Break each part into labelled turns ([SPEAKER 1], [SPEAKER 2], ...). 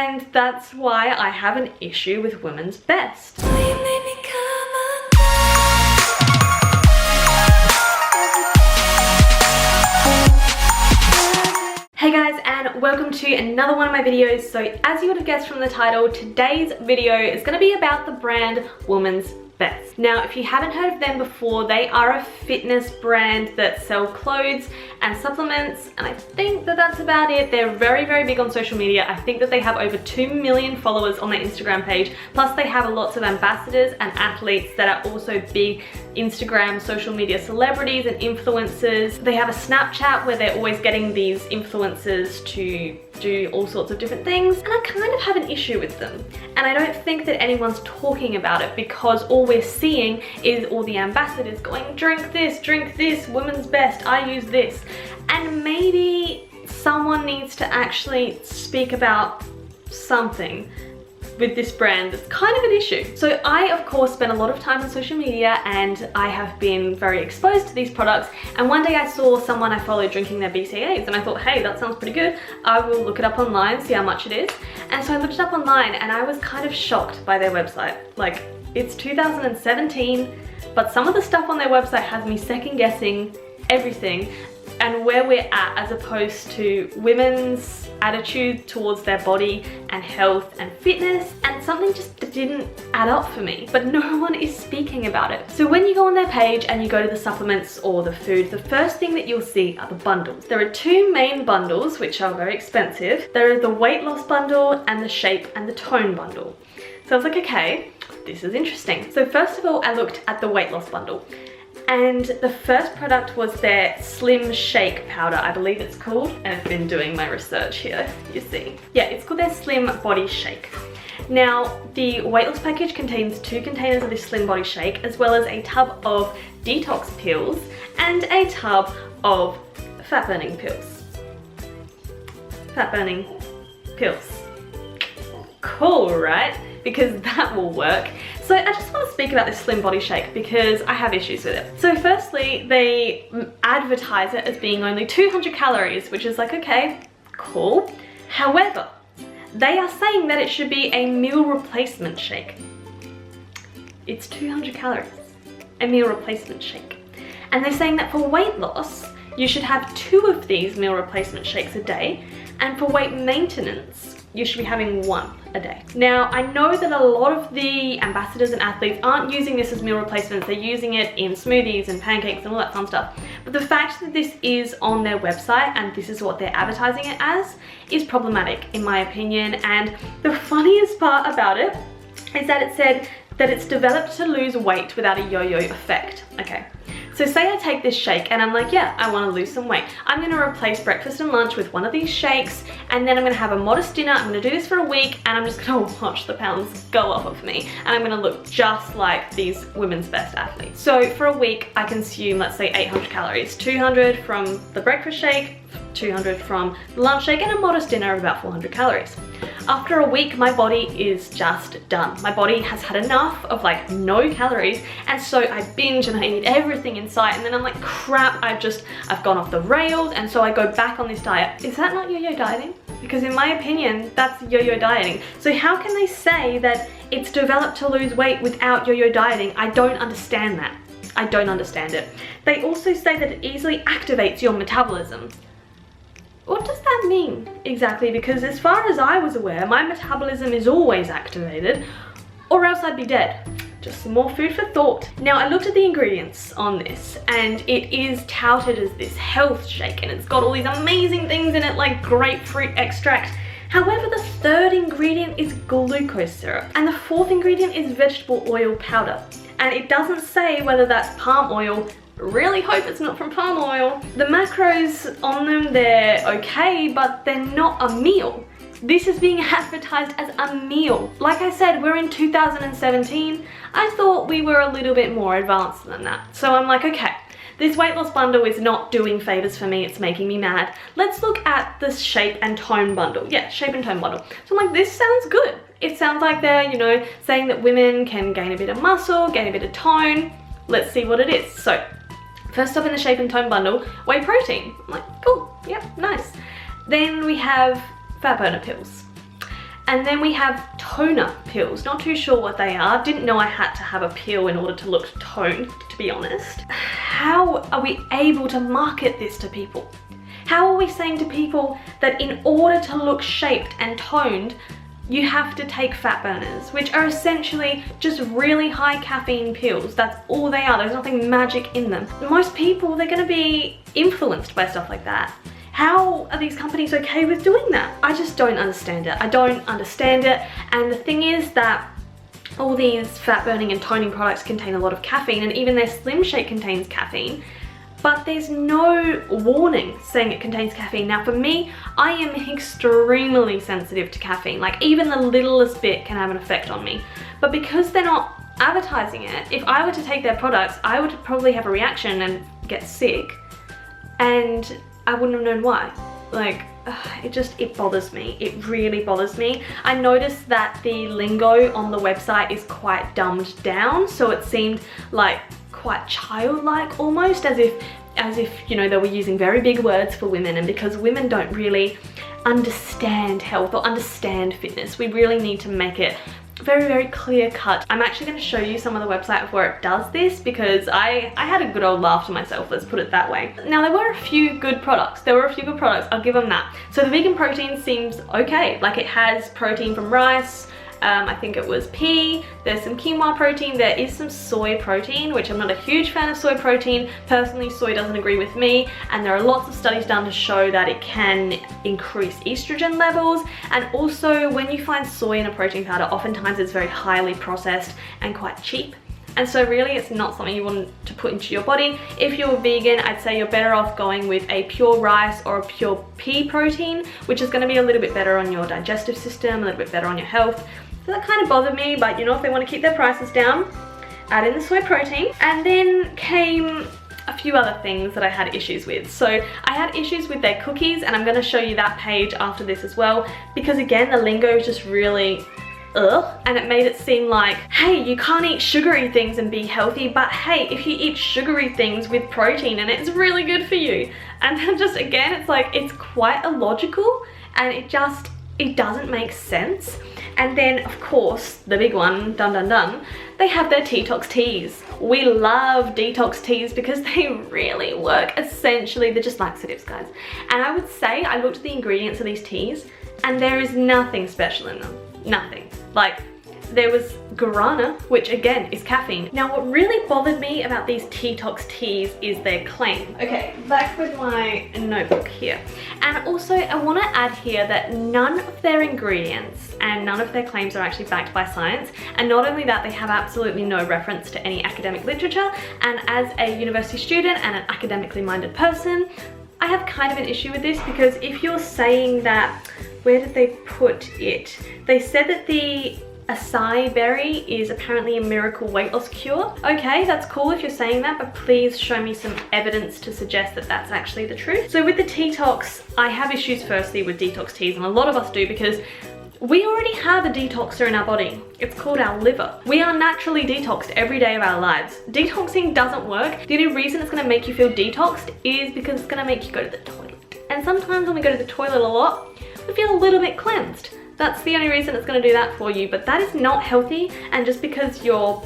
[SPEAKER 1] And that's why I have an issue with Women's Best. Hey guys, and welcome to another one of my videos. So as you would have guessed from the title, today's video is going to be about the brand Women's Best. Now, if you haven't heard of them before, they are a fitness brand that sell clothes and supplements, and I think that that's about it. They're very, very big on social media. I think that they have over 2 million followers on their Instagram page, plus they have lots of ambassadors and athletes that are also big Instagram social media celebrities and influencers. They have a Snapchat where they're always getting these influencers to do all sorts of different things, and I kind of have an issue with them. And I don't think that anyone's talking about it because all we're seeing is all the ambassadors going, drink this, Women's Best, I use this. And maybe someone needs to actually speak about something with this brand that's kind of an issue. So I, of course, spend a lot of time on social media and I have been very exposed to these products, and one day I saw someone I follow drinking their BCAAs and I thought, hey, that sounds pretty good. I will look it up online, see how much it is. And so I looked it up online and I was kind of shocked by their website. Like, it's 2017, but some of the stuff on their website has me second guessing everything and where we're at as opposed to women's attitude towards their body and health and fitness, and something just didn't add up for me, but no one is speaking about it. So when you go on their page and you go to the supplements or the food, the first thing that you'll see are the bundles. There are two main bundles which are very expensive. There is the weight loss bundle and the shape and the tone bundle. So I was like, okay, this is interesting. So first of all, I looked at the weight loss bundle. And the first product was their Slim Shake powder, I believe it's called. And I've been doing my research here, you see. Yeah, it's called their Slim Body Shake. Now, the weight loss package contains 2 containers of this Slim Body Shake, as well as a tub of detox pills and a tub of fat burning pills. Fat burning pills. Cool, right? Because that will work. So I just want to speak about this Slim Body Shake because I have issues with it. So firstly, they advertise it as being only 200 calories, which is like, okay, cool. However, they are saying that it should be a meal replacement shake. It's 200 calories, a meal replacement shake. And they're saying that for weight loss, you should have 2 of these meal replacement shakes a day, and for weight maintenance, you should be having 1 a day. Now, I know that a lot of the ambassadors and athletes aren't using this as meal replacements. They're using it in smoothies and pancakes and all that fun stuff. But the fact that this is on their website and this is what they're advertising it as is problematic, in my opinion. And the funniest part about it is that it said that it's developed to lose weight without a yo-yo effect. Okay. So say I take this shake and I'm like, yeah, I want to lose some weight. I'm going to replace breakfast and lunch with one of these shakes, and then I'm going to have a modest dinner. I'm going to do this for a week, and I'm just going to watch the pounds go off of me, and I'm going to look just like these Women's Best athletes. So for a week, I consume, let's say, 800 calories, 200 from the breakfast shake, 200 from the lunch shake, and a modest dinner of about 400 calories. After a week, my body is just done. My body has had enough of like no calories, and so I binge and I eat everything in sight, and then I'm like, crap, I've gone off the rails, and so I go back on this diet. Is that not yo-yo dieting? Because in my opinion, that's yo-yo dieting. So how can they say that it's developed to lose weight without yo-yo dieting? I don't understand that. I don't understand it. They also say that it easily activates your metabolism. What does that mean exactly? Because as far as I was aware, my metabolism is always activated, or else I'd be dead. Just some more food for thought. Now, I looked at the ingredients on this, and it is touted as this health shake, and it's got all these amazing things in it, like grapefruit extract. However, the 3rd ingredient is glucose syrup, and the 4th ingredient is vegetable oil powder. And it doesn't say whether that's palm oil. Really hope it's not from palm oil. The macros on them, they're okay, but they're not a meal. This is being advertised as a meal. Like I said, we're in 2017. I thought we were a little bit more advanced than that. So I'm like, okay, this weight loss bundle is not doing favors for me. It's making me mad. Let's look at the shape and tone bundle. Yeah, shape and tone bundle. So I'm like, this sounds good. It sounds like they're, you know, saying that women can gain a bit of muscle, gain a bit of tone. Let's see what it is. So first up in the shape and tone bundle, whey protein. I'm like, cool, yep, nice. Then we have fat burner pills. And then we have toner pills. Not too sure what they are. Didn't know I had to have a pill in order to look toned, to be honest. How are we able to market this to people? How are we saying to people that in order to look shaped and toned, you have to take fat burners, which are essentially just really high caffeine pills. That's all they are. There's nothing magic in them. Most people, they're gonna be influenced by stuff like that. How are these companies okay with doing that? I just don't understand it. I don't understand it. And the thing is that all these fat burning and toning products contain a lot of caffeine, and even their Slim Shake contains caffeine, but there's no warning saying it contains caffeine. Now for me, I am extremely sensitive to caffeine. Like even the littlest bit can have an effect on me. But because they're not advertising it, if I were to take their products, I would probably have a reaction and get sick. And I wouldn't have known why. Like, it bothers me. It really bothers me. I noticed that the lingo on the website is quite dumbed down, so it seemed like quite childlike almost, as if you know, they were using very big words for women, and because women don't really understand health or understand fitness, we really need to make it very, very clear cut. I'm actually going to show you some of the website of where it does this, because I had a good old laugh to myself, let's put it that way. Now there were a few good products. I'll give them that. So the vegan protein seems okay. Like it has protein from rice, I think it was pea, there's some quinoa protein, there is some soy protein, which I'm not a huge fan of soy protein. Personally, soy doesn't agree with me, and there are lots of studies done to show that it can increase estrogen levels. And also when you find soy in a protein powder, oftentimes it's very highly processed and quite cheap. And so really it's not something you want to put into your body. If you're vegan, I'd say you're better off going with a pure rice or a pure pea protein, which is going to be a little bit better on your digestive system, a little bit better on your health. So that kind of bothered me, but you know, if they want to keep their prices down, add in the soy protein. And then came a few other things that I had issues with. So I had issues with their cookies, and I'm going to show you that page after this as well, because again, the lingo is just really ugh, and it made it seem like, hey, you can't eat sugary things and be healthy, but hey, if you eat sugary things with protein and it's really good for you. And then just again, it's like, it's quite illogical, and it doesn't make sense. And then of course, the big one, dun dun dun, they have their detox teas. We love detox teas because they really work. Essentially, they're just laxatives, guys. And I would say, I looked at the ingredients of these teas and there is nothing special in them. Nothing. Like, there was guarana, which again is caffeine. Now what really bothered me about these detox teas is their claim. Okay, back with my notebook here. And also I want to add here that none of their ingredients and none of their claims are actually backed by science. And not only that, they have absolutely no reference to any academic literature. And as a university student and an academically minded person, I have kind of an issue with this, because if you're saying that, where did they put it? They said that the acai berry is apparently a miracle weight loss cure. Okay, that's cool if you're saying that, but please show me some evidence to suggest that that's actually the truth. So with the detox, I have issues firstly with detox teas, and a lot of us do, because we already have a detoxer in our body. It's called our liver. We are naturally detoxed every day of our lives. Detoxing doesn't work. The only reason it's gonna make you feel detoxed is because it's gonna make you go to the toilet. And sometimes when we go to the toilet a lot, we feel a little bit cleansed. That's the only reason it's going to do that for you, but that is not healthy. And just because you're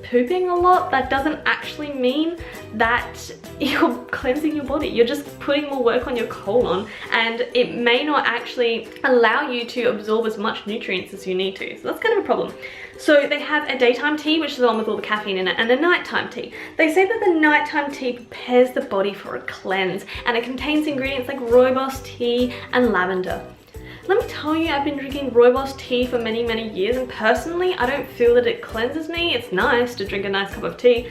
[SPEAKER 1] pooping a lot, that doesn't actually mean that you're cleansing your body. You're just putting more work on your colon, and it may not actually allow you to absorb as much nutrients as you need to. So that's kind of a problem. So they have a daytime tea, which is the one with all the caffeine in it, and a nighttime tea. They say that the nighttime tea prepares the body for a cleanse, and it contains ingredients like rooibos tea and lavender. Let me tell you, I've been drinking rooibos tea for many, many years, and personally, I don't feel that it cleanses me. It's nice to drink a nice cup of tea,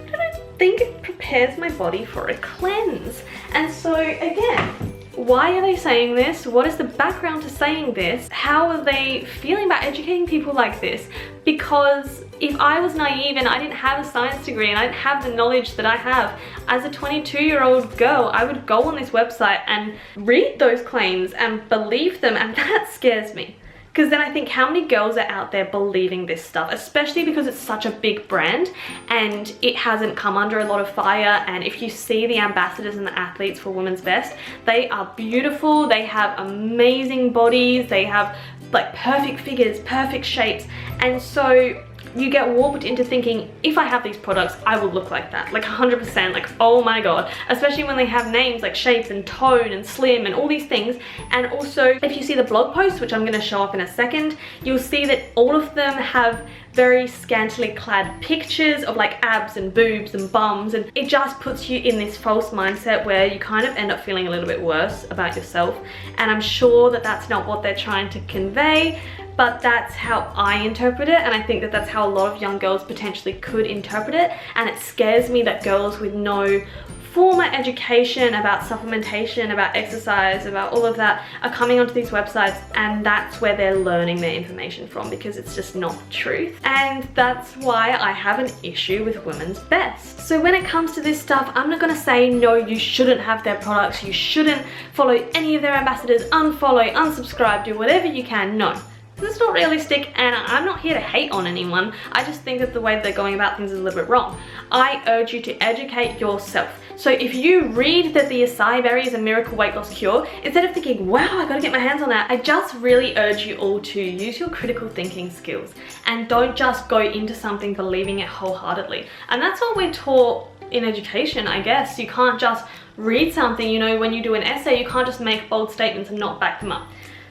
[SPEAKER 1] but I don't think it prepares my body for a cleanse. And so again, why are they saying this? What is the background to saying this? How are they feeling about educating people like this? Because if I was naive and I didn't have a science degree and I didn't have the knowledge that I have as a 22-year-old girl, I would go on this website and read those claims and believe them, and that scares me. Because then I think, how many girls are out there believing this stuff, especially because it's such a big brand and it hasn't come under a lot of fire. And if you see the ambassadors and the athletes for Women's Best, they are beautiful, they have amazing bodies, they have like perfect figures, perfect shapes, and so you get warped into thinking, if I have these products, I will look like that, like 100%, like oh my god, especially when they have names like shape and tone and slim and all these things. And also, if you see the blog post, which I'm going to show up in a second, you'll see that all of them have very scantily clad pictures of like abs and boobs and bums, and it just puts you in this false mindset where you kind of end up feeling a little bit worse about yourself. And I'm sure that that's not what they're trying to convey, but that's how I interpret it, and I think that that's how a lot of young girls potentially could interpret it. And it scares me that girls with no formal education about supplementation, about exercise, about all of that are coming onto these websites, and that's where they're learning their information from, because it's just not the truth. And that's why I have an issue with Women's Best. So when it comes to this stuff, I'm not gonna say no, you shouldn't have their products, you shouldn't follow any of their ambassadors, unfollow, unsubscribe, do whatever you can, no. It's not realistic, and I'm not here to hate on anyone. I just think that the way they're going about things is a little bit wrong. I urge you to educate yourself. So if you read that the acai berry is a miracle weight loss cure, instead of thinking, wow, I gotta get my hands on that, I just really urge you all to use your critical thinking skills and don't just go into something believing it wholeheartedly. And that's what we're taught in education, I guess. You can't just read something, you know, when you do an essay, you can't just make bold statements and not back them up.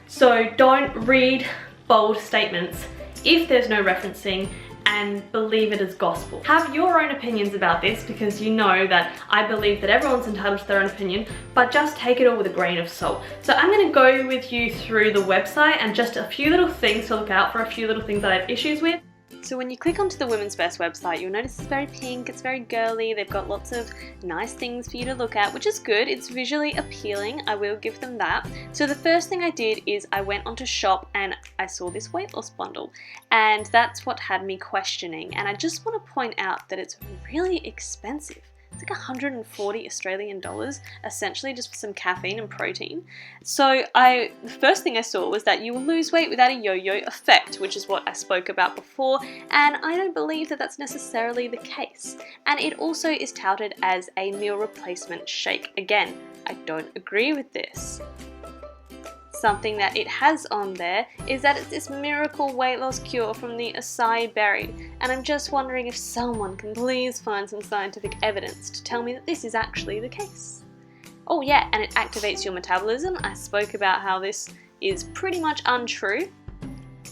[SPEAKER 1] So don't read bold statements if there's no referencing and believe it as gospel. Have your own opinions about this, because you know that I believe that everyone's entitled to their own opinion, but just take it all with a grain of salt. So I'm going to go with you through the website and just a few little things to look out for, a few little things that I have issues with. So when you click onto the Women's Best website, you'll notice it's very pink, it's very girly, they've got lots of nice things for you to look at, which is good. It's visually appealing, I will give them that. So the first thing I did is I went onto shop and I saw this weight loss bundle, and that's what had me questioning. And I just want to point out that it's really expensive. It's like 140 Australian dollars, essentially just for some caffeine and protein. So the first thing I saw was that you will lose weight without a yo-yo effect, which is what I spoke about before, and I don't believe that that's necessarily the case. And it also is touted as a meal replacement shake. Again, I don't agree with this. Something that it has on there is that it's this miracle weight loss cure from the acai berry, and I'm just wondering if someone can please find some scientific evidence to tell me that this is actually the case. Oh yeah, and it activates your metabolism. I spoke about how this is pretty much untrue,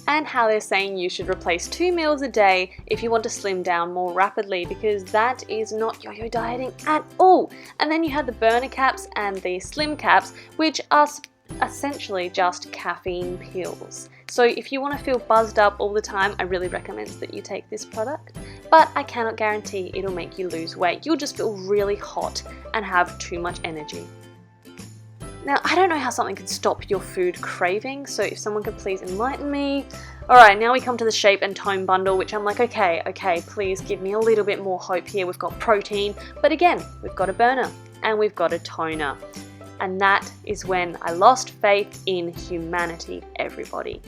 [SPEAKER 1] and how they're saying you should replace 2 meals a day if you want to slim down more rapidly, because that is not yo-yo dieting at all. And then you have the burner caps and the slim caps, which are essentially just caffeine pills. So if you want to feel buzzed up all the time, I really recommend that you take this product, but I cannot guarantee it'll make you lose weight. You'll just feel really hot and have too much energy. Now, I don't know how something can stop your food craving, so if someone could please enlighten me. Alright, now we come to the shape and tone bundle, which I'm like, okay, please give me a little bit more hope here. We've got protein, but again, we've got a burner and we've got a toner. And that is when I lost faith in humanity, everybody.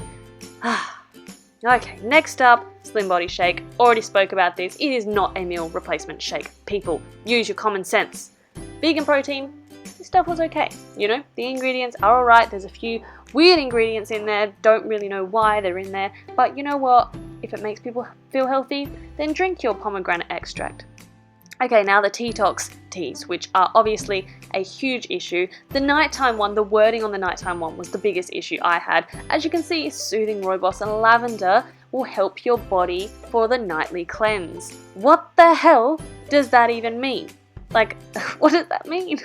[SPEAKER 1] Okay, next up, Slim Body Shake. Already spoke about this. It is not a meal replacement shake. People, use your common sense. Vegan protein, this stuff was okay. You know, the ingredients are alright. There's a few weird ingredients in there. Don't really know why they're in there. But you know what? If it makes people feel healthy, then drink your pomegranate extract. Okay, now the detox teas, which are obviously a huge issue. The nighttime one, the wording on the nighttime one was the biggest issue I had. As you can see, soothing rooibos and lavender will help your body for the nightly cleanse. What the hell does that even mean? Like, what does that mean?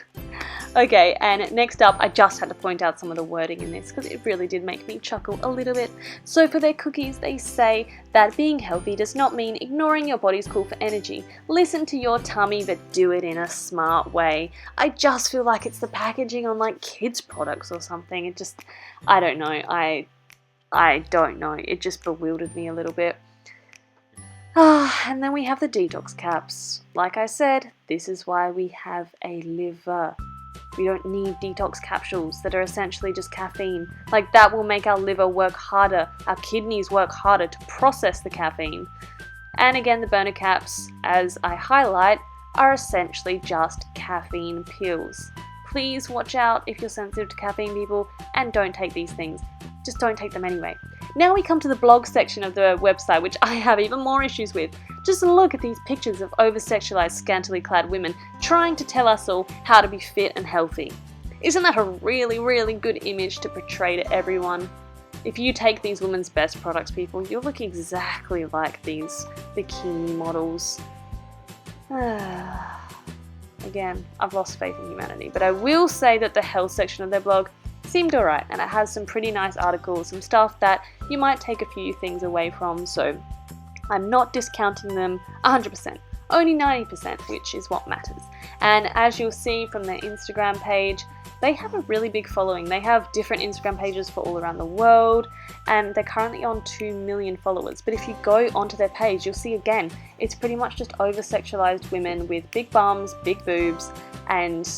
[SPEAKER 1] Okay, and next up, I just had to point out some of the wording in this because it really did make me chuckle a little bit. So for their cookies, they say that being healthy does not mean ignoring your body's call for energy. Listen to your tummy, but do it in a smart way. I just feel like it's the packaging on like kids' products or something. It just, I don't know. I don't know. It just bewildered me a little bit. And then we have the detox caps. Like I said, this is why we have a liver. We don't need detox capsules that are essentially just caffeine. Like, that will make our liver work harder, our kidneys work harder to process the caffeine. And again, the burner caps, as I highlight, are essentially just caffeine pills. Please watch out if you're sensitive to caffeine, people, and don't take these things. Just don't take them anyway. Now we come to the blog section of the website, which I have even more issues with. Just look at these pictures of over-sexualized, scantily clad women trying to tell us all how to be fit and healthy. Isn't that a really, really good image to portray to everyone? If you take these women's best products, people, you'll look exactly like these bikini models. Again, I've lost faith in humanity, but I will say that the health section of their blog seemed alright, and it has some pretty nice articles, some stuff that you might take a few things away from, so I'm not discounting them 100%, only 90%, which is what matters. And as you'll see from their Instagram page, they have a really big following. They have different Instagram pages for all around the world, and they're currently on 2 million followers. But if you go onto their page, you'll see again, it's pretty much just over-sexualized women with big bums, big boobs, and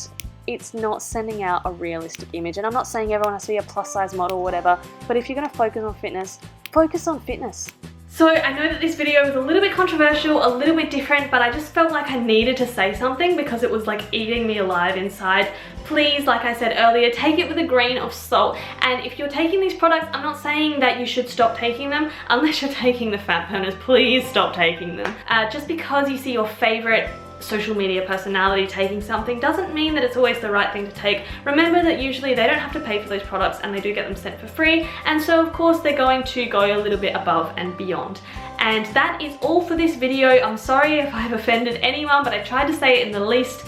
[SPEAKER 1] it's not sending out a realistic image. And I'm not saying everyone has to be a plus-size model or whatever, but if you're going to focus on fitness, focus on fitness. So I know that this video was a little bit controversial, a little bit different, but I just felt like I needed to say something because it was like eating me alive inside. Please, like I said earlier, take it with a grain of salt. And if you're taking these products, I'm not saying that you should stop taking them unless you're taking the fat burners. Please stop taking them. Just because you see your favorite social media personality taking something doesn't mean that it's always the right thing to take. Remember that usually they don't have to pay for those products and they do get them sent for free, and so of course they're going to go a little bit above and beyond. And that is all for this video. I'm sorry if I've offended anyone, but I tried to say it in the least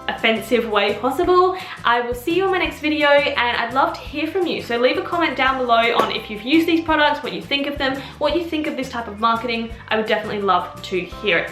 [SPEAKER 1] offensive way possible. I will see you on my next video, and I'd love to hear from you. So leave a comment down below on if you've used these products, what you think of them, what you think of this type of marketing. I would definitely love to hear it.